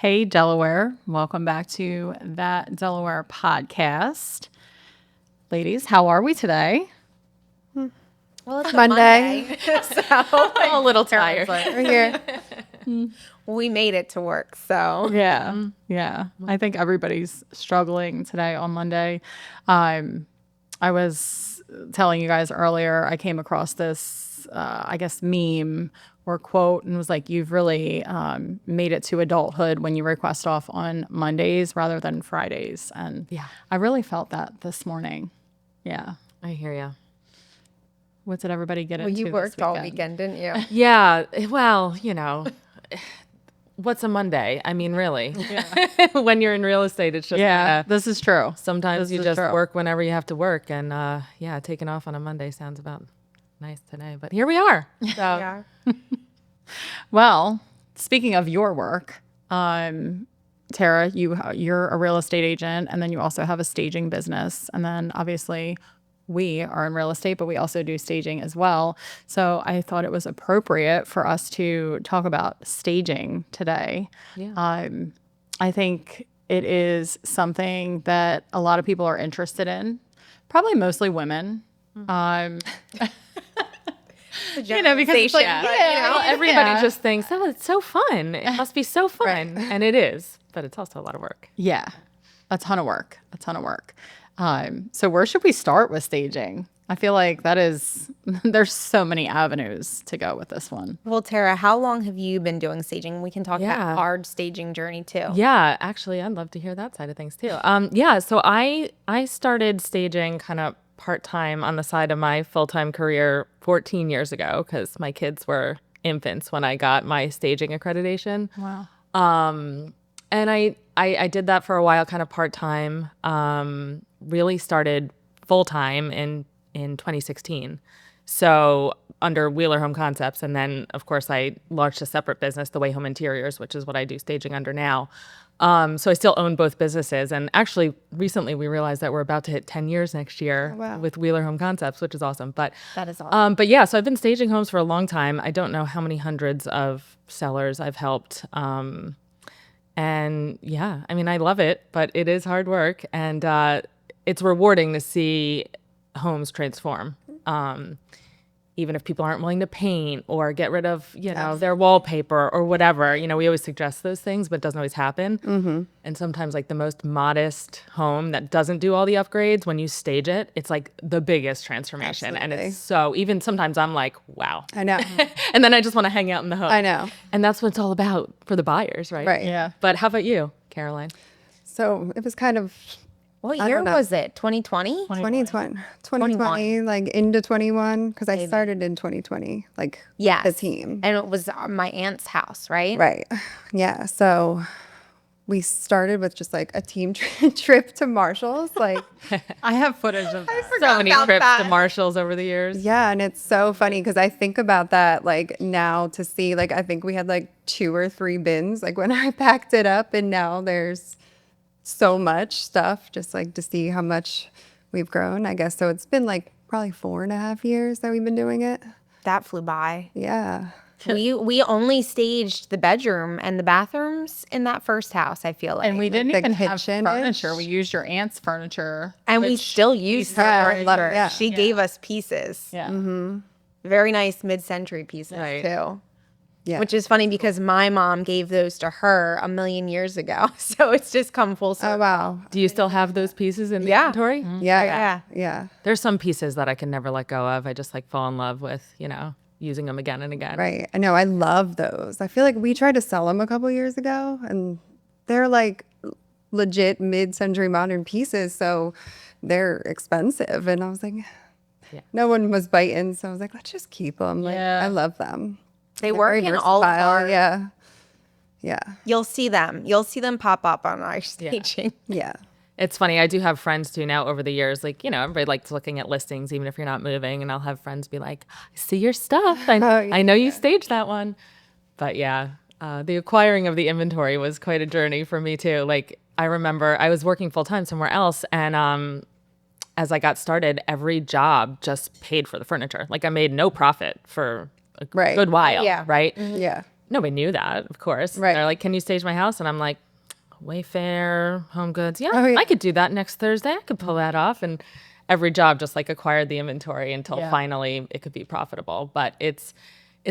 Hey, Delaware. Welcome back to That Delaware podcast. Ladies, how are we today? Well, it's Monday. so I'm a little tired. we're here. We made it to work, so Yeah. I think everybody's struggling today on Monday. I was telling you guys earlier, I came across this, meme or quote, and was like, you've really made it to adulthood when you request off on Mondays rather than Fridays. And Yeah. I really felt that this morning. Yeah. I hear you. What did everybody get well, into you this worked all weekend? weekend, didn't you? Yeah. Well, what's a Monday? I mean, really. When you're in real estate, it's just This is true. sometimes This you is just true. work whenever you have to work. And taking off on a Monday sounds about nice today. But here we are. So Yeah. Well, speaking of your work, Tara, you're a real estate agent, and then you also have a staging business, and then obviously we are in real estate, but we also do staging as well. So I thought it was appropriate for us to talk about staging today. Yeah. I think it is something that a lot of people are interested in, probably mostly women. Because it's like, Everybody just thinks, oh, it's so fun. It must be so fun. And it is. But it's also a lot of work. Yeah, a ton of work. So where should we start with staging? I feel like there's so many avenues to go with this one. Well, Tara, how long have you been doing staging? We can talk Yeah. about our staging journey too. Yeah, actually, I'd love to hear that side of things too. So I started staging kind of part-time on the side of my full-time career 14 years ago because my kids were infants when I got my staging accreditation. Wow. And I did that for a while, kind of part-time. Really started full-time in 2016. So under Wheeler Home Concepts. And then, of course, I launched a separate business, The Way Home Interiors, which is what I do staging under now. So I still own both businesses. And actually, recently we realized that we're about to hit 10 years next year with Wheeler Home Concepts, which is awesome. But That is awesome. But yeah, so I've been staging homes for a long time. I don't know how many hundreds of sellers I've helped. And yeah, I mean, I love it, but it is hard work. And it's rewarding to see homes transform. Even if people aren't willing to paint or get rid of, their wallpaper or whatever, we always suggest those things, but it doesn't always happen. Mm-hmm. And sometimes like the most modest home that doesn't do all the upgrades, when you stage it, it's like the biggest transformation. Absolutely. And it's so, even sometimes I'm like, wow. I know. And then I just want to hang out in the home. I know. And that's what it's all about for the buyers, right? Right. Yeah. But how about you, Caroline? So it was kind of What I year don't know. was it? 2020? 2020, like into 21, because I started in 2020, like Yes. the team. And it was my aunt's house, right? Right. Yeah. So we started with just like a team trip to Marshall's. Like, I have footage of that. So many about trips to that. Marshalls over the years. yeah. And it's so funny because I think about that like now to see, like, I think we had like 2 or 3 bins, like when I packed it up, and now there's so much stuff, just like to see how much we've grown, I guess. So it's been like probably 4.5 years that we've been doing it. That flew by. Yeah. We only staged the bedroom and the bathrooms in that first house, I feel like. And we didn't the even have kitchen-ish. furniture. We used your aunt's furniture. And we which- still use her Yeah, furniture. yeah. She gave us pieces. Yeah. Very nice mid-century pieces Right. too. Yeah. Which is funny because my mom gave those to her a million years ago. So it's just come full circle. Oh, wow. Do you still have those pieces in the Yeah. inventory? Yeah. Yeah. Yeah. There's some pieces that I can never let go of. I just like fall in love with, using them again and again. Right. I know. I love those. I feel like we tried to sell them a couple years ago, and they're like legit mid-century modern pieces, so they're expensive. And I was like, Yeah. no one was biting, so I was like, let's just keep them. Like, Yeah. I love them. They They're work very in all of versatile. our. Yeah. Yeah. You'll see them. You'll see them pop up on our staging. Yeah. It's funny. I do have friends too now over the years. Like, everybody likes looking at listings, even if you're not moving. And I'll have friends be like, I see your stuff. I know you staged that one. But yeah, the acquiring of the inventory was quite a journey for me too. Like, I remember I was working full time somewhere else. And as I got started, every job just paid for the furniture. Like, I made no profit for a Right. good while. Yeah. Right. Yeah. nobody knew that, of course. Right. They're like, can you stage my house? And I'm like, Wayfair, Home Goods. Yeah, Oh, yeah. I could do that next Thursday. I could pull that off. And every job just like acquired the inventory until finally it could be profitable. But it's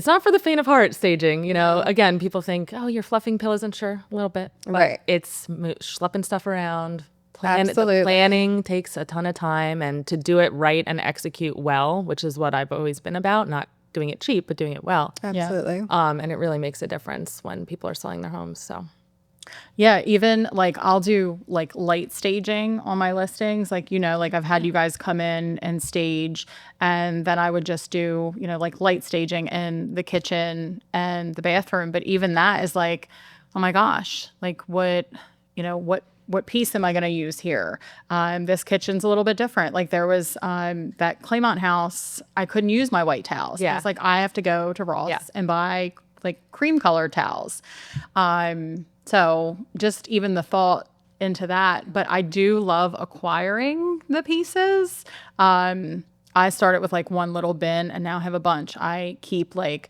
not for the faint of heart, staging. You know, again, people think, oh, you're fluffing pillows, and sure, a little bit. But Right. it's schlepping stuff around. The Absolutely. planning takes a ton of time, and to do it right and execute well, which is what I've always been about, not doing it cheap, but doing it well. Absolutely. And it really makes a difference when people are selling their homes. So Yeah, even like I'll do like light staging on my listings. Like, you know, like I've had you guys come in and stage, and then I would just do, you know, like light staging in the kitchen and the bathroom. But even that is like, oh my gosh, like what piece am I going to use here? This kitchen's a little bit different. Like there was that Claymont house, I couldn't use my white towels. Yeah. It's like I have to go to Ross and buy like cream colored towels. So just even the thought into that, but I do love acquiring the pieces. I started with like one little bin and now have a bunch. I keep like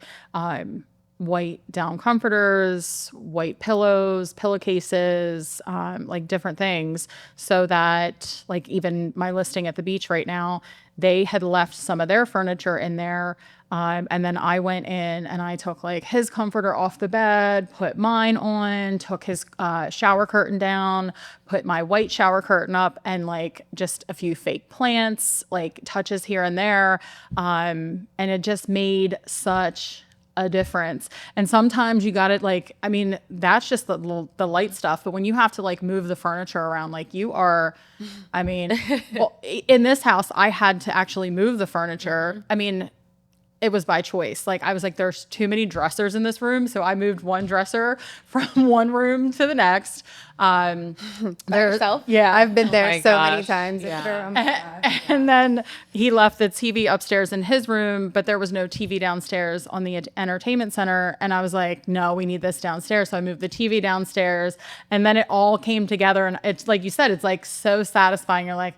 white down comforters, white pillows, pillowcases, like different things, so that like even my listing at the beach right now, they had left some of their furniture in there. And then I went in and I took like his comforter off the bed, put mine on, took his shower curtain down, put my white shower curtain up, and like just a few fake plants, like touches here and there. And it just made such a difference. And sometimes you got it like, I mean, that's just the light stuff. But when you have to like move the furniture around, like you are, I mean, well, in this house, I had to actually move the furniture. I mean, it was by choice. Like I was like, there's too many dressers in this room. So I moved one dresser from one room to the next. By yourself? Yeah. I've been there my so many gosh. times. And then he left the TV upstairs in his room, but there was no TV downstairs on the entertainment center. And I was like, no, we need this downstairs. So I moved the TV downstairs, and then it all came together. And it's like you said, it's like so satisfying. You're like,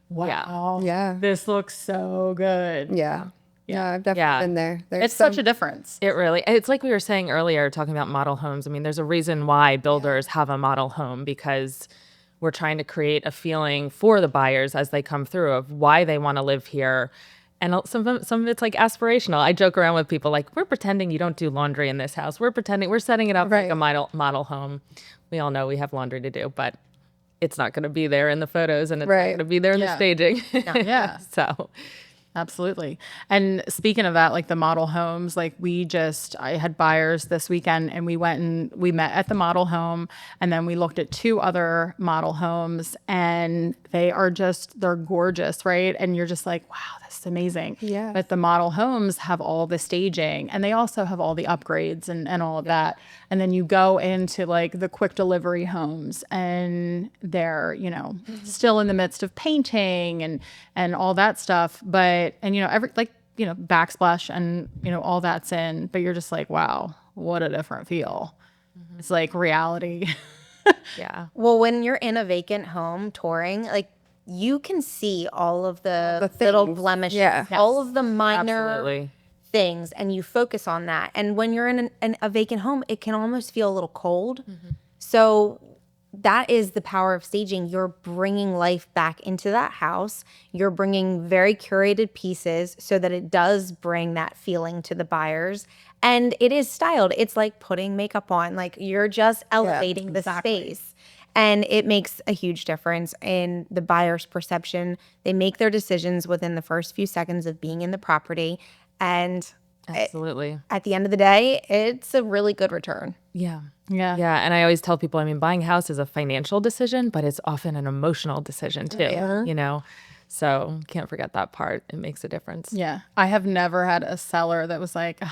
wow, Yeah. this looks so good. Yeah. Yeah, I've definitely Yeah. been there. There's It's such a difference. it really, it's like we were saying earlier, talking about model homes. I mean, there's a reason why builders have a model home, because we're trying to create a feeling for the buyers as they come through of why they want to live here. And some of it's like aspirational. I joke around with people like, we're pretending you don't do laundry in this house. We're pretending we're setting it up like a model home. We all know we have laundry to do, but it's not going to be there in the photos, and it's not going to be there in the staging. Yeah. So Absolutely. And speaking of that, like the model homes, like I had buyers this weekend, and we met at the model home, and then we looked at two other model homes, and they're gorgeous, right? And you're just like, wow, this is amazing. Yeah. But the model homes have all the staging, and they also have all the upgrades and all of that. And then you go into like the quick delivery homes, and they're, still in the midst of painting and all that stuff. But backsplash and, all that's in, but you're just like, wow, what a different feel. It's like reality. yeah. Well, when you're in a vacant home touring, like you can see all of the little things. blemishes, Yeah. all of the minor Absolutely. things, and you focus on that. And when you're in a vacant home, it can almost feel a little cold. So that is the power of staging. You're bringing life back into that house. You're bringing very curated pieces so that it does bring that feeling to the buyers. And it is styled. It's like putting makeup on. Like you're just elevating the space. And it makes a huge difference in the buyer's perception. They make their decisions within the first few seconds of being in the property. And Absolutely. at the end of the day, it's a really good return. Yeah. Yeah. Yeah. And I always tell people, I mean, buying a house is a financial decision, but it's often an emotional decision too, So can't forget that part. It makes a difference. Yeah. I have never had a seller that was like, "Ugh,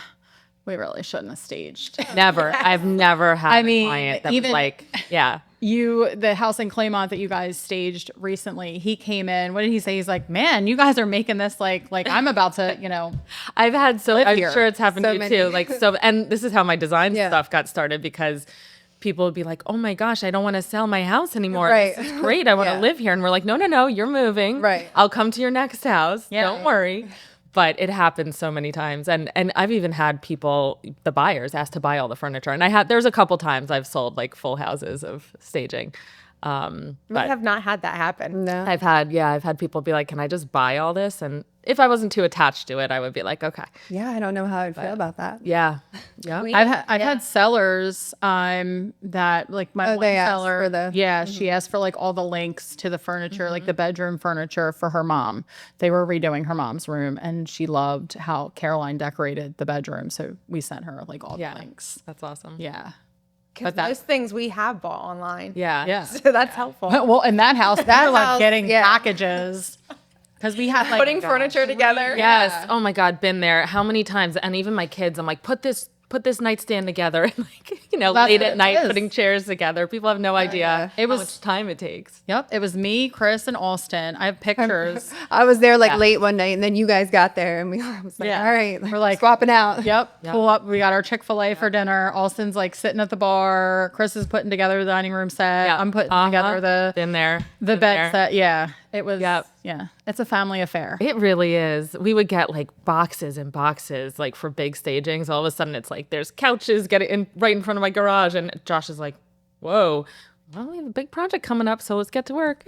we really shouldn't have staged." Never. I've never had I a mean, client that even- was like, yeah. The house in Claymont that you guys staged recently, he came in. What did he say? He's like, man, you guys are making this like I'm about to, I've had I'm here. sure it's happened So to you many. too. Like, so, and this is how my design Yeah. stuff got started, because people would be like, oh my gosh, I don't want to sell my house anymore. Right. This is great. I want to Yeah. live here. And we're like, no, you're moving. Right. I'll come to your next house. Yeah. Don't worry. But it happens so many times. And I've even had people, the buyers, asked to buy all the furniture. And there's a couple times I've sold like full houses of staging. We But have not had that happen. No. I've had people be like, can I just buy all this? And if I wasn't too attached to it, I would be like, okay. Yeah, I don't know how I'd feel about that. Yeah. Yeah. I've had sellers that like my one they asked seller for the- she asked for like all the links to the furniture, like the bedroom furniture for her mom. They were redoing her mom's room and she loved how Caroline decorated the bedroom, so we sent her like all the links. That's awesome. Yeah. Because those things we have bought online. Yeah. Yeah. So that's helpful. Well, in that house, that like house, getting yeah. packages because we had like Putting furniture together. Yes. Oh my God, been there. How many times? And even my kids, I'm like, put this nightstand together. And like, That's late what at it night, is. putting chairs together. People have no idea It was- how much time it takes. Yep, it was me, Chris, and Austin. I have pictures. I was there like late one night, and then you guys got there, and we was like, Yeah. all right, We're like- swapping out. Yep. Pull up. We got our Chick-fil-A for dinner. Austin's like sitting at the bar. Chris is putting together the dining room set. Yeah. I'm putting together Been there. the Been bed there. set. Yeah. It was. Yep. Yeah. It's a family affair. It really is. We would get like boxes and boxes like for big stagings. All of a sudden it's like there's couches getting in right in front of my garage. And Josh is like, whoa, well, we have a big project coming up, so let's get to work.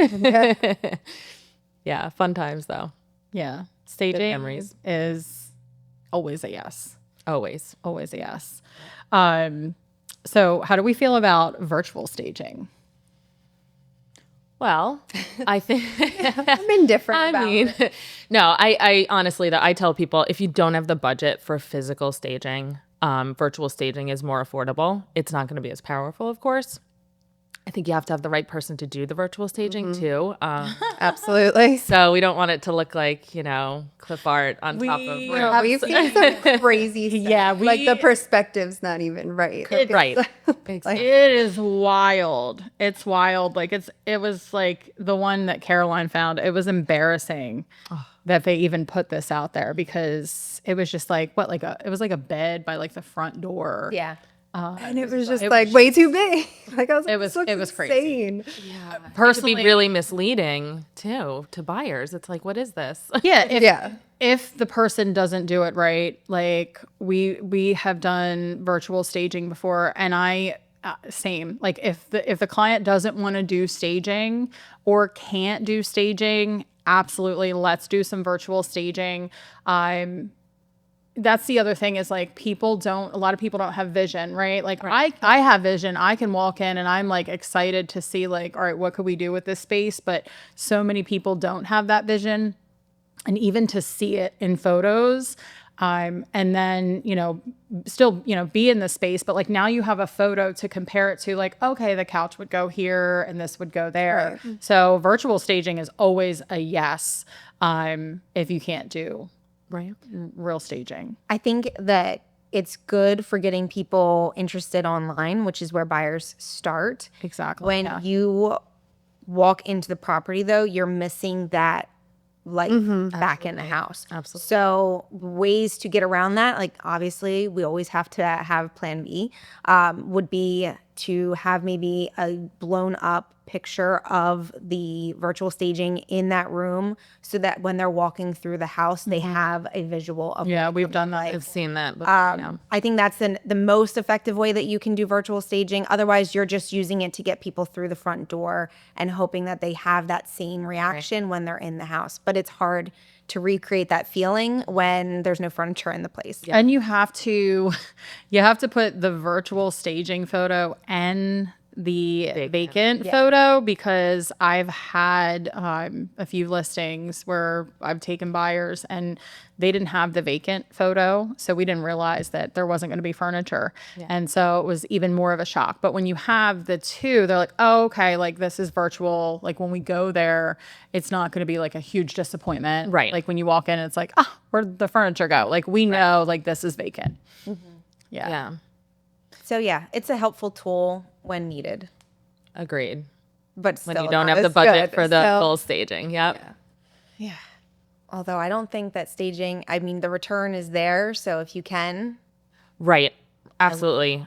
Yeah, fun times though. Yeah. Staging memories. is always a yes. Always. Always a yes. So how do we feel about virtual staging? Well, I think I'm indifferent I about mean, it. no, I honestly, I tell people if you don't have the budget for physical staging, virtual staging is more affordable. It's not going to be as powerful, of course. I think you have to have the right person to do the virtual staging too. Absolutely. So we don't want it to look like, clip art on top of We- rooms. We've seen some crazy stuff. Yeah, like the perspective's not even right. Right. It is wild. It's wild. Like it was like the one that Caroline found. It was embarrassing that they even put this out there because it was just like it was like a bed by like the front door. Yeah. And it was just like way too big. Like I was like, It was- this looks it was crazy. insane. It could Personally, be really misleading too to buyers. It's like, what is this? yeah. If the person doesn't do it right, like we have done virtual staging before, and same. Like if the client doesn't want to do staging or can't do staging, absolutely, let's do some virtual staging. That's the other thing is like a lot of people don't have vision, right? Like I have vision. I can walk in and I'm like excited to see like, all right, what could we do with this space? But so many people don't have that vision. And even to see it in photos, and then, still, be in the space, but like now you have a photo to compare it to like, okay, the couch would go here and this would go there. Right. So virtual staging is always a yes, if you can't do Right. real staging. I think that it's good for getting people interested online, which is where buyers start. Exactly. When you walk into the property, though, you're missing that life back in the house. Absolutely. So ways to get around that, like obviously we always have to have plan B, would be to have maybe a blown up picture of the virtual staging in that room so that when they're walking through the house, they have a visual of Yeah, we've done that. I've seen that. Before, I think that's the most effective way that you can do virtual staging. Otherwise, you're just using it to get people through the front door and hoping that they have that same reaction when they're in the house. But it's hard to recreate that feeling when there's no furniture in the place. And you have to put the virtual staging photo and the vacant photo, because I've had a few listings where I've taken buyers and they didn't have the vacant photo, so we didn't realize that there wasn't going to be furniture, and so it was even more of a shock. But when you have the two, they're like, oh, okay, like this is virtual, like when we go there it's not going to be like a huge disappointment, Right. Like when you walk in it's like, where'd the furniture go? Like we know like this is vacant. yeah. So yeah, it's a helpful tool when needed, Agreed. but still When you don't not have the as budget good. for the So- full staging. Yep. Yeah. Although I don't think that staging, I mean, the return is there. So if you can, Right. Absolutely.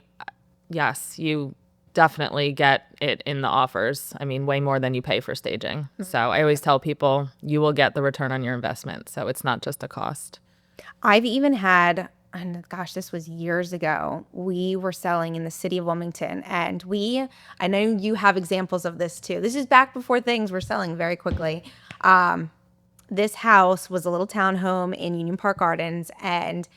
Yes, you definitely get it in the offers. I mean, way more than you pay for staging. So I always tell people you will get the return on your investment. So it's not just a cost. I've even had, and gosh, this was years ago. We were selling in the city of Wilmington, and I know you have examples of this too. This is back before things were selling very quickly. This house was a little townhome in Union Park Gardens, and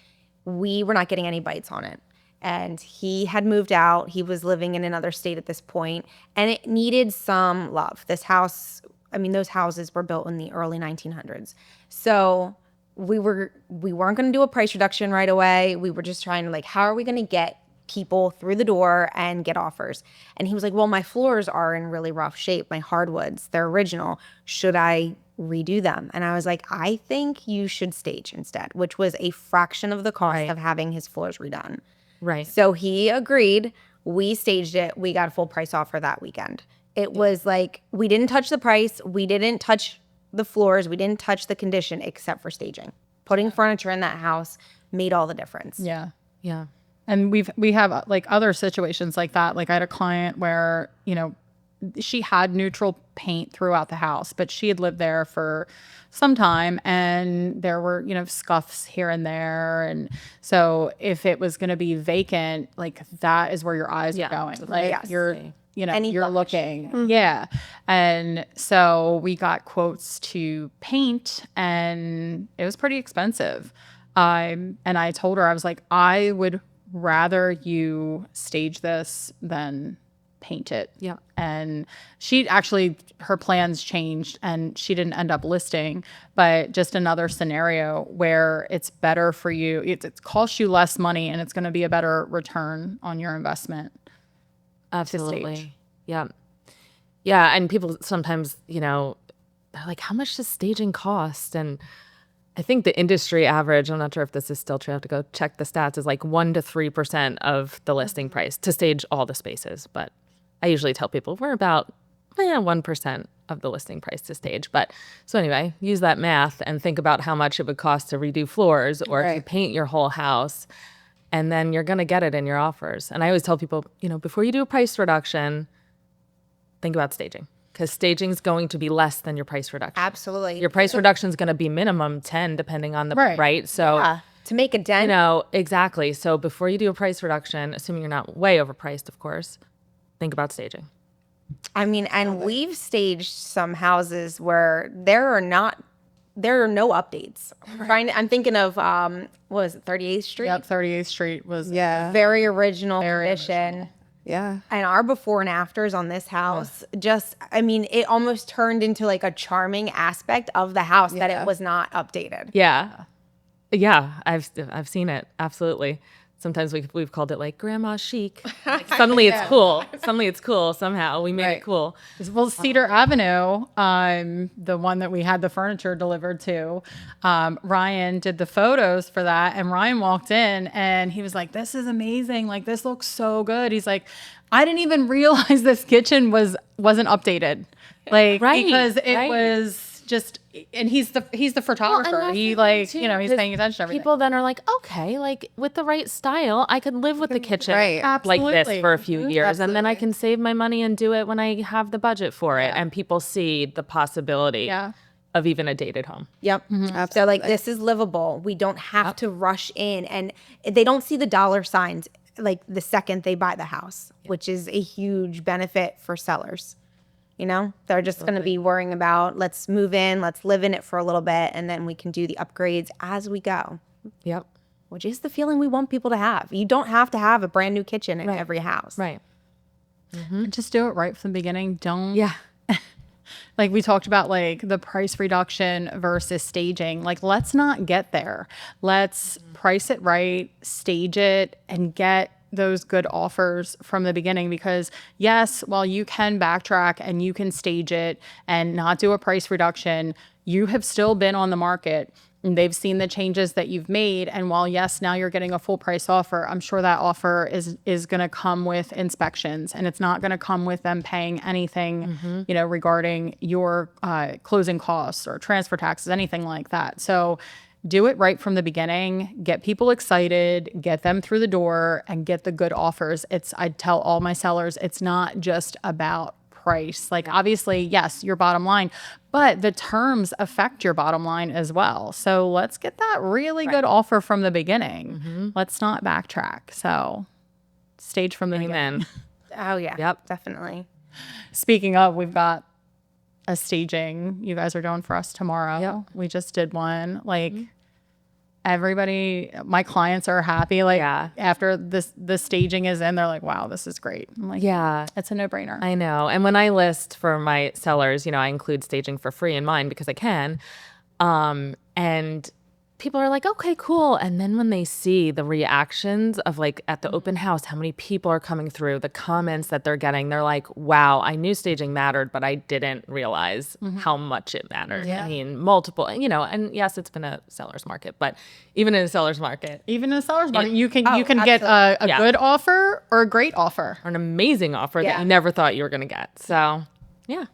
we were not getting any bites on it. And he had moved out. He was living in another state at this point, and it needed some love. This house, I mean, those houses were built in the early 1900s. So we weren't going to do a price reduction right away. We were just trying to like, how are we going to get people through the door and get offers? And he was like, well, my floors are in really rough shape. My hardwoods, they're original. Should I redo them? And I was like, I think you should stage instead, which was a fraction of the cost of having his floors redone. Right. So he agreed. We staged it. We got a full price offer that weekend. It was like, we didn't touch the price. We didn't touch the floors. We didn't touch the condition except for staging. Putting furniture in that house made all the difference. Yeah. Yeah. And we have like other situations like that. Like I had a client where, she had neutral paint throughout the house, but she had lived there for some time and there were, scuffs here and there. And so if it was going to be vacant, like that is where your eyes are going. Like Yes. you're, Any you're blemish. looking. Yeah. And so we got quotes to paint and it was pretty expensive. And I told her, I was like, I would rather you stage this than paint it. Yeah. And she actually, her plans changed and she didn't end up listing, but just another scenario where it's better for you. It costs you less money and it's going to be a better return on your investment. Absolutely. Yeah. Yeah. And people sometimes, they're like, how much does staging cost? And I think the industry average, I'm not sure if this is still true, I have to go check the stats, is like 1% to 3% of the listing price to stage all the spaces. But I usually tell people we're about 1% of the listing price to stage. But so anyway, use that math and think about how much it would cost to redo floors or to paint your whole house. And then you're going to get it in your offers. And I always tell people, before you do a price reduction, think about staging. Because staging is going to be less than your price reduction. Absolutely. Your price reduction is going to be minimum 10, depending on the right. So, to make a dent. Exactly. So before you do a price reduction, assuming you're not way overpriced, of course, think about staging. I mean, and we've staged some houses where there are no updates. I'm thinking of what was it, 38th Street? Yep, 38th Street was Very original condition. Yeah. And our before and afters on this house, it almost turned into like a charming aspect of the house that it was not updated. Yeah. Yeah, I've seen it. Absolutely. Sometimes we've called it like grandma chic. Like suddenly it's cool. Suddenly it's cool somehow. We made it cool. Well, Cedar Avenue, the one that we had the furniture delivered to, Ryan did the photos for that. And Ryan walked in and he was like, this is amazing. Like, this looks so good. He's like, I didn't even realize this kitchen wasn't updated. Like, because it was just, and he's the photographer. He he's paying attention to everything. People then are like, okay, like with the right style, I could live with the kitchen like this Absolutely. for a few years. And then I can save my money and do it when I have the budget for it. And people see the possibility of even a dated home. Yep. So like, this is livable. We don't have to rush in, and they don't see the dollar signs like the second they buy the house, which is a huge benefit for sellers. They're just going to be worrying about, let's move in, let's live in it for a little bit, and then we can do the upgrades as we go. Yep. Which is the feeling we want people to have. You don't have to have a brand new kitchen in every house. Right. Just do it right from the beginning. Don't. Yeah. Like we talked about, like the price reduction versus staging. Like, let's not get there. Let's price it right, stage it, and get those good offers from the beginning. Because yes, while you can backtrack and you can stage it and not do a price reduction, you have still been on the market and they've seen the changes that you've made. And while yes, now you're getting a full price offer, I'm sure that offer is going to come with inspections, and it's not going to come with them paying anything, regarding your closing costs or transfer taxes, anything like that. So do it right from the beginning, get people excited, get them through the door, and get the good offers. I tell all my sellers, it's not just about price. Like obviously, yes, your bottom line, but the terms affect your bottom line as well. So let's get that really good offer from the beginning. Let's not backtrack. So stage from the beginning. Amen. Oh yeah. Yep. Definitely. Speaking of, we've got a staging you guys are doing for us tomorrow. Yep. We just did one. Like everybody, my clients are happy. Like Yeah. after the staging is in, they're like, wow, this is great. I'm like, Yeah. it's a no-brainer. I know. And when I list for my sellers, I include staging for free in mine because I can. And people are like, okay, cool. And then when they see the reactions of like at the open house, how many people are coming through, the comments that they're getting, they're like, wow, I knew staging mattered, but I didn't realize how much it mattered. I mean, multiple, and yes, it's been a seller's market, but even in a seller's market, Even in the seller's market, you can Oh, get a Yeah. good offer or a great offer. or an amazing offer that Yeah. you never thought you were going to get. So, yeah.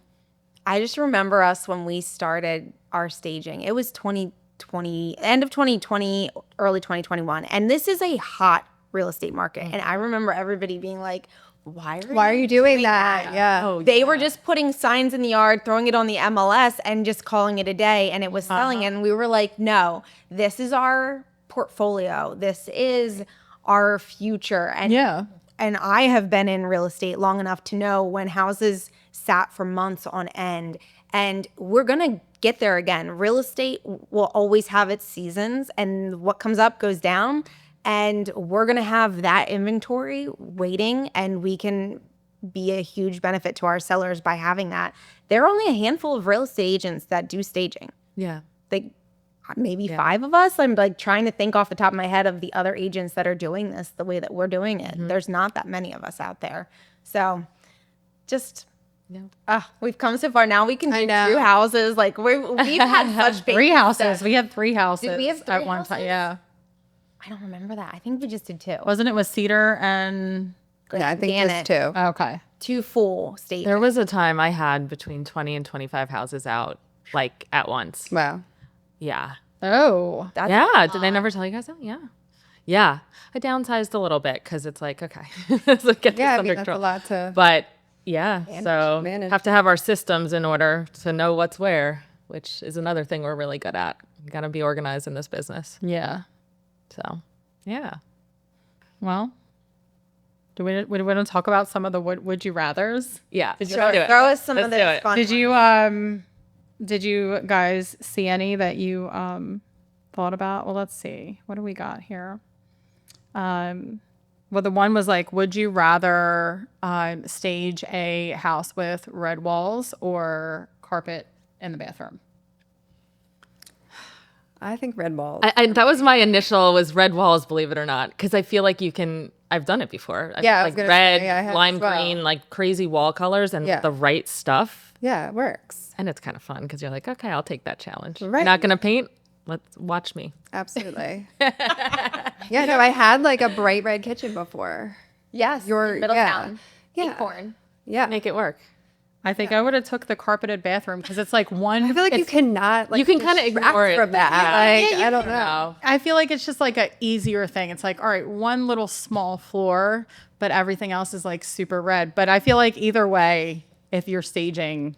I just remember us when we started our staging. It was 2020, end of 2020, early 2021. And this is a hot real estate market. And I remember everybody being like, why Why are you doing that? Yeah. Oh, They were just putting signs in the yard, throwing it on the MLS and just calling it a day. And it was selling. And we were like, no, this is our portfolio. This is our future. And Yeah. and I have been in real estate long enough to know when houses sat for months on end, and we're going to get there again. Real estate will always have its seasons, and what comes up goes down, and we're going to have that inventory waiting, and we can be a huge benefit to our sellers by having that. There are only a handful of real estate agents that do staging. Yeah. Like maybe 5 of us. I'm like trying to think off the top of my head of the other agents that are doing this the way that we're doing it. There's not that many of us out there. So just we've come so far. Now we can do know. 2 houses. Like we've had such big 3 houses. success. We had 3 houses we have 3 at one time. houses? Yeah. I don't remember that. I think we just did 2. Wasn't it with Cedar and Yeah, I think Gannett. this too. okay. 2 full stages. There was a time I had between 20 and 25 houses out, like at once. Wow. Yeah. Oh. That's Yeah. Did I never tell you guys that? Yeah. Yeah. I downsized a little bit because it's like, okay, so get Yeah, I this under mean, that's a control. lot to. But yeah, so manage. have to have our systems in order to know what's where, which is another thing we're really good at. You got to be organized in this business. Yeah. So, yeah. Well, do we want to talk about some of the would you rathers? Yeah. Did you let's do it. Throw us some Let's of do this it. fun. Did you guys see any that you thought about? Well, let's see. What do we got here? Well, the one was like, would you rather stage a house with red walls or carpet in the bathroom? I think red balls. I that was my initial was red walls, believe it or not, because I feel like you can. I've done it before. Yeah, I was like gonna red, say, I have lime as well. green, like crazy wall colors, and Yeah. the right stuff. Yeah, it works. And it's kind of fun because you're like, okay, I'll take that challenge. Right. Not gonna paint. Let's watch me. Absolutely. Yeah, no, I had like a bright red kitchen before. yes, Your Middletown. Yeah. Acorn. Yeah. Make it work. I think I would have took the carpeted bathroom because it's like one. I feel like you cannot like You can kinda distract ignore it. from that. Yeah. Like Yeah, you I don't can. know. I feel like it's just like a easier thing. It's like, all right, one little small floor, but everything else is like super red. But I feel like either way, if you're staging,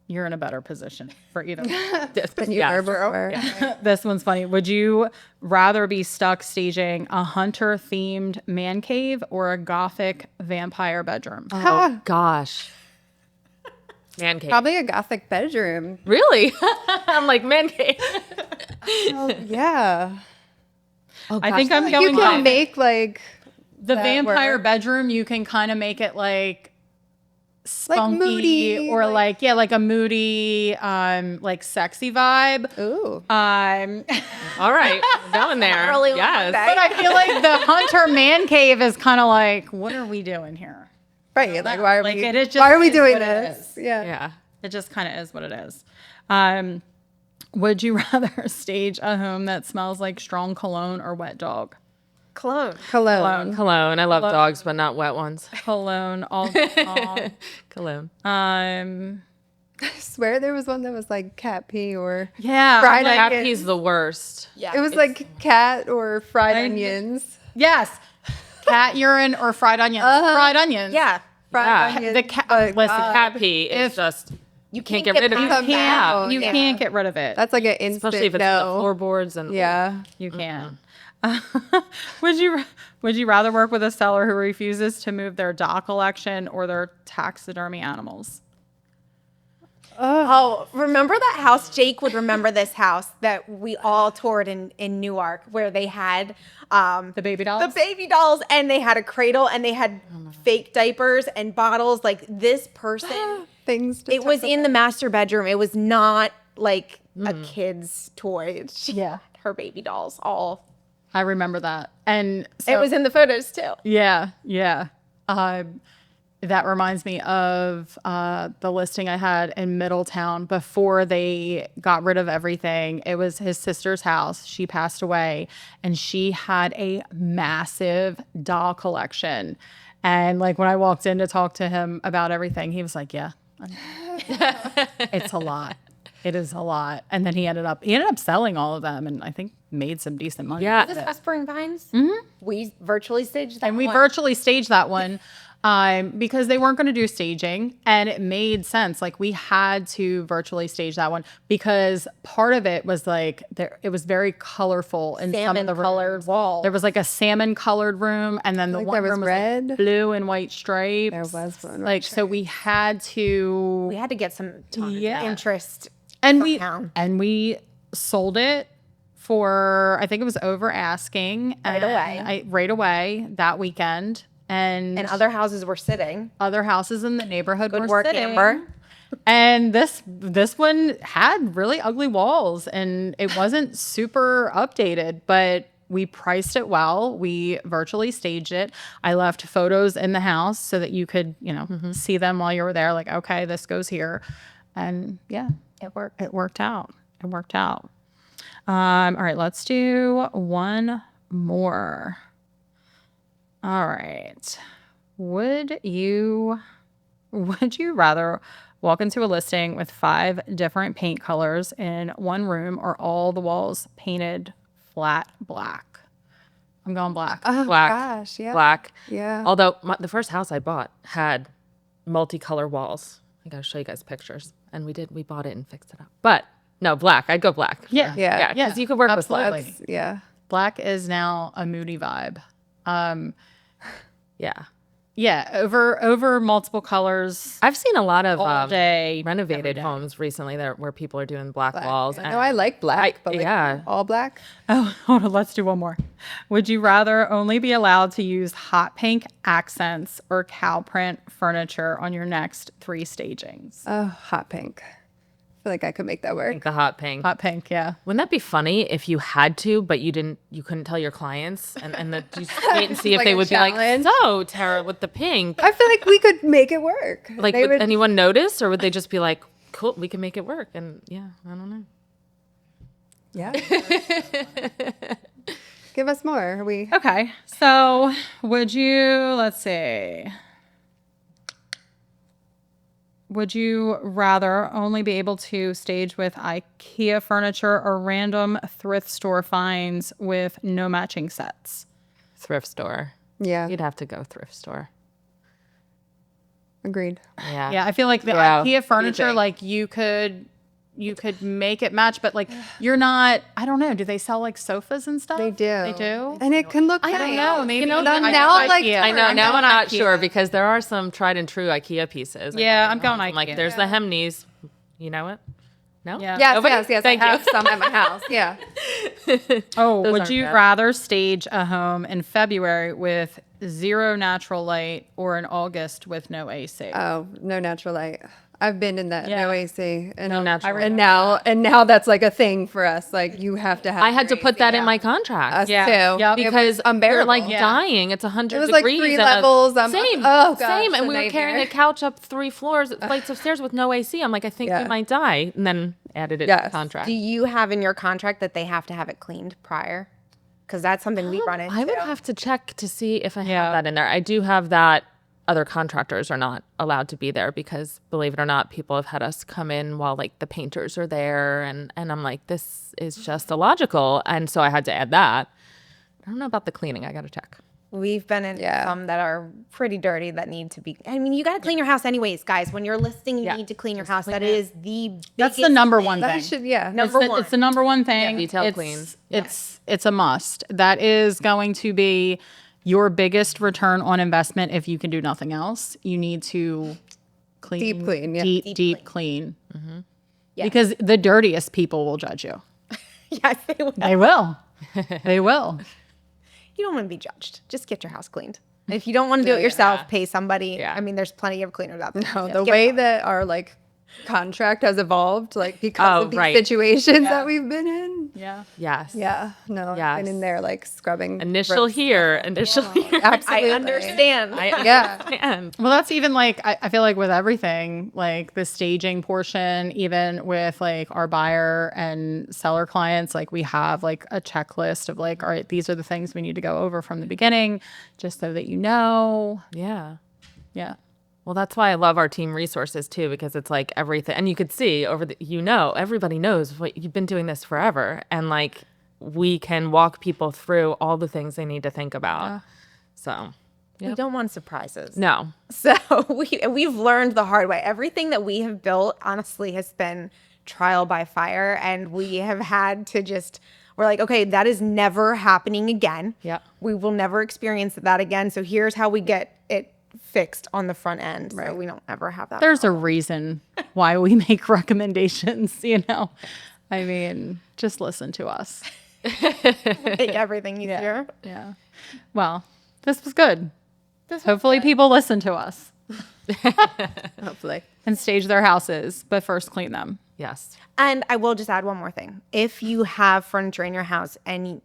you're in a better position for either. Than you Yeah. were before. This one's funny. Would you rather be stuck staging a hunter themed man cave or a gothic vampire bedroom? Oh gosh. Man cave. Probably a gothic bedroom. Really? I'm like man cave. Yeah. Oh, I think I'm You going can with make like the that vampire work. bedroom. You can kind of make it like spunky moody, or like a moody like sexy vibe. ooh. all right. We're going there. Really like yes. that. But I feel like the hunter man cave is kind of like, what are we doing here? Right. Like why are Like, we it is just- why are we is doing what it this? is. Yeah. Yeah. It just kind of is what it is. Would you rather stage a home that smells like strong cologne or wet dog? Cologne. Cologne. Cologne. I love dogs, but not wet ones. Cologne all day long. Cologne. I swear there was one that was like cat pee or Yeah. fried like- Cat onions. pee's the worst. Yeah. It was like cat or fried I- onions. Yes. Cat urine or fried onions. Fried onions. Yeah. Front The cat. But, Listen, Cat pee is just You can't get rid of past it. that. you Yeah. can't get rid of it. That's like an instant Especially if it's no. the floorboards and Yeah. You can't. Would you rather work with a seller who refuses to move their doll collection or their taxidermy animals? Oh, remember that house? Jake would remember this house that we all toured in Newark, where they had The baby dolls? the baby dolls, and they had a cradle, and they had fake diapers and bottles. Like this person, Things. To it was talk in the about. master bedroom. It was not like a kid's toy. She Yeah. had her baby dolls all. I remember that. And so, It was in the photos too. yeah, yeah. That reminds me of the listing I had in Middletown before they got rid of everything. It was his sister's house. She passed away, and she had a massive doll collection. And like when I walked in to talk to him about everything, he was like, "Yeah, it's a lot. It is a lot." And then he ended up selling all of them, and I think made some decent money. Yeah. This Whispering Vines. We virtually staged that. And we one. virtually staged that one because they weren't going to do staging, and it made sense. Like we had to virtually stage that one because part of it was like it was very colorful in some of Salmon the colored rooms. walls. There was like a salmon colored room, and then the Like one there was room was red? like blue and white stripes. There was blue and white like so we had to We had to get some Yeah. interest. and somehow. we sold it for I think it was over asking Right away. right away that weekend. And Other houses were sitting. other houses in the neighborhood Good were work, sitting. Amber. And this one had really ugly walls, and it wasn't super updated, but we priced it well. We virtually staged it. I left photos in the house so that you could, see them while you were there. Like, okay, this goes here, and yeah, It worked. it worked out. It worked out. All right, let's do one more. All right. Would you rather walk into a listing with 5 different paint colors in one room or all the walls painted flat black? I'm going black. Oh Black. gosh, yeah. black. Yeah. Although the first house I bought had multicolor walls. I gotta show you guys pictures. And we bought it and fixed it up. But no, black. I'd go black. Yeah. Yeah. Yeah, Because you could work absolutely. with black. Yeah. Black is now a moody vibe. Yeah. Yeah, over multiple colors I've seen a lot of all day. renovated homes recently where people are doing black walls. No, I like black, but like yeah. all black. Oh, hold on. Let's do one more. Would you rather only be allowed to use hot pink accents or cow print furniture on your next 3 stagings? Oh, hot pink. I feel like I could make that work. The hot pink. Hot pink, yeah. Wouldn't that be funny if you had to, but you couldn't tell your clients and that you just wait and see if Like they a would challenge. be like, so Tara, with the pink, I feel like we could make it work. like They would anyone notice, or would they just be like, cool, we can make it work? And yeah, I don't know. Yeah. Give us more. Are we? Okay. So let's see. Would you rather only be able to stage with IKEA furniture or random thrift store finds with no matching sets? Thrift store. Yeah. You'd have to go thrift store. Agreed. Yeah. Yeah, I feel like the Yeah. IKEA furniture, think? like you could make it match, but like you're not. I don't know. Do they sell like sofas and stuff? They do. They do. And it can look I don't nice. know. Maybe now, I like IKEA. I know. I'm Now going I'm not IKEA. sure because there are some tried and true IKEA pieces. Yeah, I'm going I'm like, IKEA. there's the hem knees. You know it? No? Yeah. Yes, Nobody? yes. Thank I you. have some at my house. Yeah. Oh, Those would aren't you bad. rather stage a home in February with 0 natural light or in August with no AC? Oh, no natural light. I've been in that Yeah. no AC, and No natural and now that's like a thing for us. Like you have to have. I had to your put AC that in out. my contract. Us Yeah. too. Yep. It was Because we're unbearable. like dying. It's 100 It was like degrees. 3 and levels. Same. Oh gosh, Same. And a we were carrying a nightmare. couch up 3 flights of stairs with no AC. I'm like, I think Yeah. we might die. And then added it to Yes. the contract. Do you have in your contract that they have to have it cleaned prior? Because that's something we run into. I would have to check to see if I Yeah. have that in there. I do have that. Other contractors are not allowed to be there because, believe it or not, people have had us come in while like the painters are there, and I'm like, this is just illogical, and so I had to add that. I don't know about the cleaning. I got to check. We've been in Yeah. some that are pretty dirty that need to be. I mean, you got to clean your house anyways, guys. When you're listing, you Yeah. need to clean your house. That is the That's the biggest number thing. one That thing. should, yeah. Number one. It's the number one thing. Detail clean. It's a must. That is going to be your biggest return on investment if you can do nothing else. You need to clean, Deep clean, yeah. deep clean. Yeah. Because the dirtiest people will judge you. Yes, they will. They will. They will. You don't want to be judged. Just get your house cleaned. And if you don't want to do it yourself, pay somebody. Yeah. I mean, there's plenty of cleaners out there. No, Just the get way them. that our like contract has evolved, like because Oh, of these right. situations that we've been in. Yeah. Yes. Yeah, no, Yes. I've been in there like scrubbing. Initial ropes. here. Initial here. Absolutely. I understand. Yeah. And Well, that's even like, I feel like with everything, like the staging portion, even with like our buyer and seller clients, like we have like a checklist of like, all right, these are the things we need to go over from the beginning, just so that you know. yeah. Yeah. Well, that's why I love our team resources too, because it's like everything, and you could see everybody knows what you've been doing this forever, and like we can walk people through all the things they need to think about. So, We don't want surprises. no, So we've learned the hard way. Everything that we have built, honestly, has been trial by fire, and we have had to we're like, okay, that is never happening again. Yep. We will never experience that again. So here's how we get it fixed on the front end. So we don't ever have that. There's a reason why we make recommendations, you know? I mean, just listen to us. make everything easier. Yeah. Well, this was good. Hopefully people listen to us Hopefully. and stage their houses, but first clean them. yes, And I will just add one more thing. If you have furniture in your house and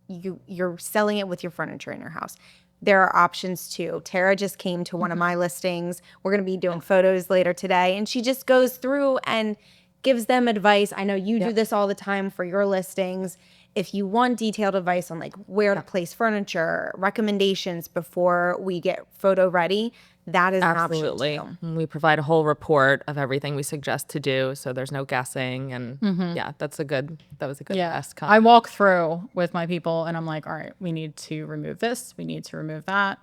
you're selling it with your furniture in your house, there are options too. Tara just came to one of my listings. We're going to be doing photos later today, and she just goes through and gives them advice. I know you do this all the time for your listings. If you want detailed advice on like where to place furniture, recommendations before we get photo ready, that is absolutely. an option too. And we provide a whole report of everything we suggest to do, so there's no guessing. And yeah, that was a good test. I walk through with my people and I'm like, all right, we need to remove this. We need to remove that.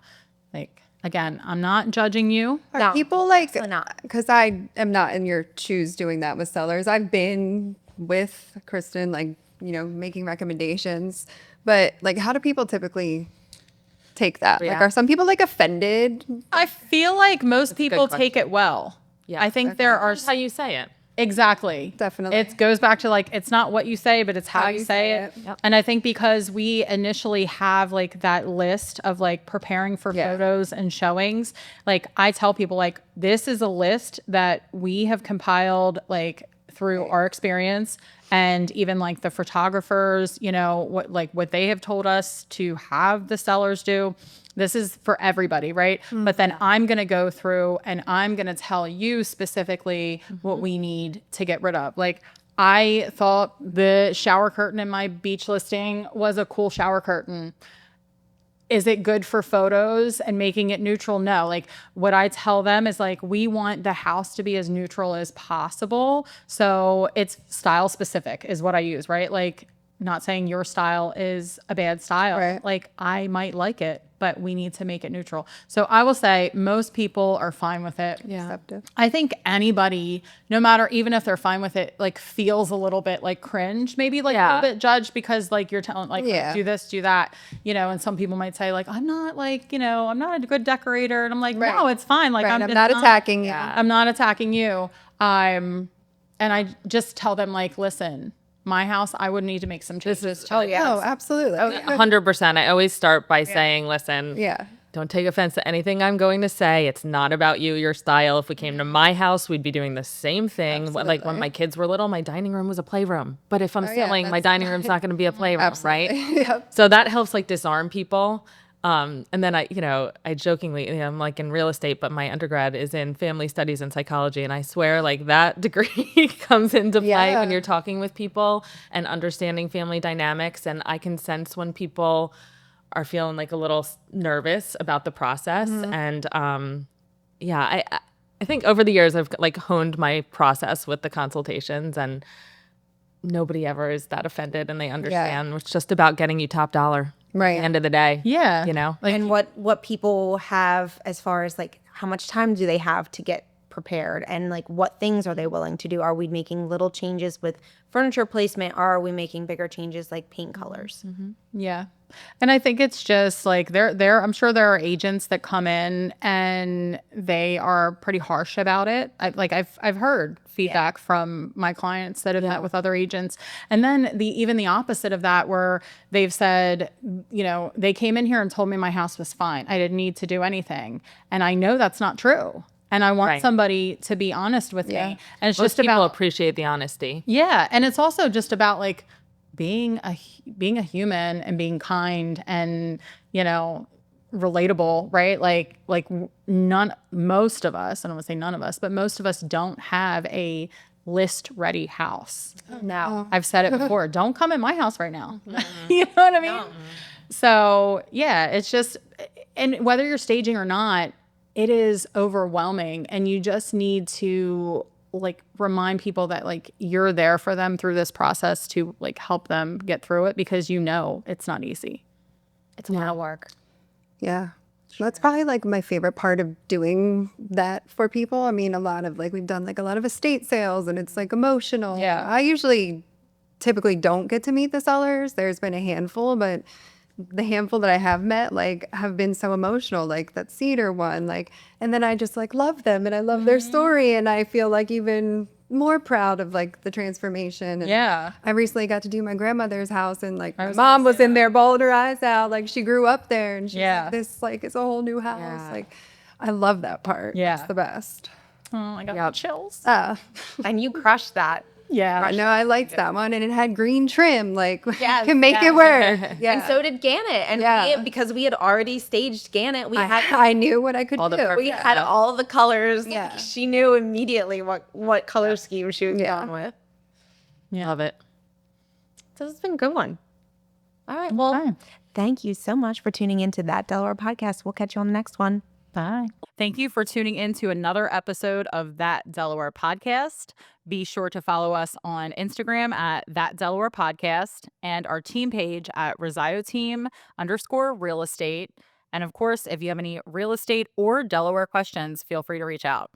Like, again, I'm not judging you. Are No, people like, absolutely not. because I am not in your shoes doing that with sellers. I've been with Kristen, like, you know, making recommendations, but like, how do people typically take that? Like, are some people like offended? I feel like most people question. take it well. Yeah. I think there are That's how you say it. exactly. Definitely. It goes back to like it's not what you say, but it's how you say say it. it. Yep. And I think because we initially have like that list of like preparing for Yeah. photos and showings, like I tell people like this is a list that we have compiled like through our experience and even like the photographers, you know, what they have told us to have the sellers do. This is for everybody, right? But then I'm going to go through and I'm going to tell you specifically what we need to get rid of. Like I thought the shower curtain in my beach listing was a cool shower curtain. Is it good for photos and making it neutral? No. Like what I tell them is like, we want the house to be as neutral as possible. So it's style specific is what I use, right? Like not saying your style is a bad style. Right. Like I might like it, but we need to make it neutral. So I will say most people are fine with it. Yeah. Accepted. I think anybody, no matter, even if they're fine with it, like feels a little bit like cringe, maybe like a Yeah. little bit judged because like you're telling like Yeah. do this, do that, you know, and some people might say like, I'm not like, you know, I'm not a good decorator. And I'm like, Right. no, it's fine. Like Right, I'm I'm just not attacking you. I'm not attacking you. And I just tell them like, listen, my house, I would need to make some changes. Oh yeah. Oh, absolutely. 100%. I always start by saying, listen, Yeah. don't take offense to anything I'm going to say. It's not about you, your style. If we came to my house, we'd be doing the same thing. Like when my kids were little, my dining room was a playroom. But if I'm yeah, selling, my that's- dining room's not going to be a playroom, right? Yep. So that helps like disarm people. And then I jokingly, I'm like in real estate, but my undergrad is in family studies and psychology. And I swear like that degree comes into play Yeah. when you're talking with people and understanding family dynamics. And I can sense when people are feeling like a little nervous about the process. And I think over the years I've like honed my process with the consultations, and nobody ever is that offended, and they understand. It's just about getting you top dollar. Right. At the end of the day. Yeah. You know? And what people have as far as like how much time do they have to get prepared, and like what things are they willing to do? Are we making little changes with furniture placement, or are we making bigger changes like paint colors? Yeah. And I think it's just like I'm sure there are agents that come in and they are pretty harsh about it. I've heard feedback from my clients that have met with other agents. And then even the opposite of that, where they've said, you know, they came in here and told me my house was fine. I didn't need to do anything. And I know that's not true. And I want somebody to be honest with me. And it's Most just people about appreciate the honesty. Yeah, and it's also just about like being a human and being kind and, you know, relatable, right? Like most of us, I don't want to say none of us, but most of us don't have a list ready house. No. I've said it before. Don't come in my house right now. You know what I mean? So yeah, it's just, and whether you're staging or not, it is overwhelming, and you just need to like remind people that like you're there for them through this process to like help them get through it, because you know it's not easy. It's a lot of work. Yeah. That's probably like my favorite part of doing that for people. I mean, a lot of like, we've done like a lot of estate sales, and it's like emotional. Yeah. I typically don't get to meet the sellers. There's been a handful, but the handful that I have met, like, have been so emotional, like that Cedar one, like, and then I just like love them and I love their story, and I feel like even more proud of like the transformation. And Yeah. I recently got to do my grandmother's house, and like my mom was in there bawling her eyes out, like she grew up there, and she's like, this like is a whole new house. Yeah. Like, I love that part. Yeah. It's the best. Oh, I got chills. And you crushed that. Yeah. I know, I liked that one, and it had green trim. Like, Yes, can make it work. Yeah. And so did Gannett. And because we had already staged Gannett, I knew what I could do. we had all the colors. Yeah. She knew immediately what color scheme she was going with. Yeah. Love it. So it's been a good one. All right. Well, thank you so much for tuning into That Delaware podcast. We'll catch you on the next one. Bye. Thank you for tuning in to another episode of That Delaware Podcast. Be sure to follow us on Instagram at That Delaware Podcast, and our team page at RosaioTeam_real estate. And of course, if you have any real estate or Delaware questions, feel free to reach out.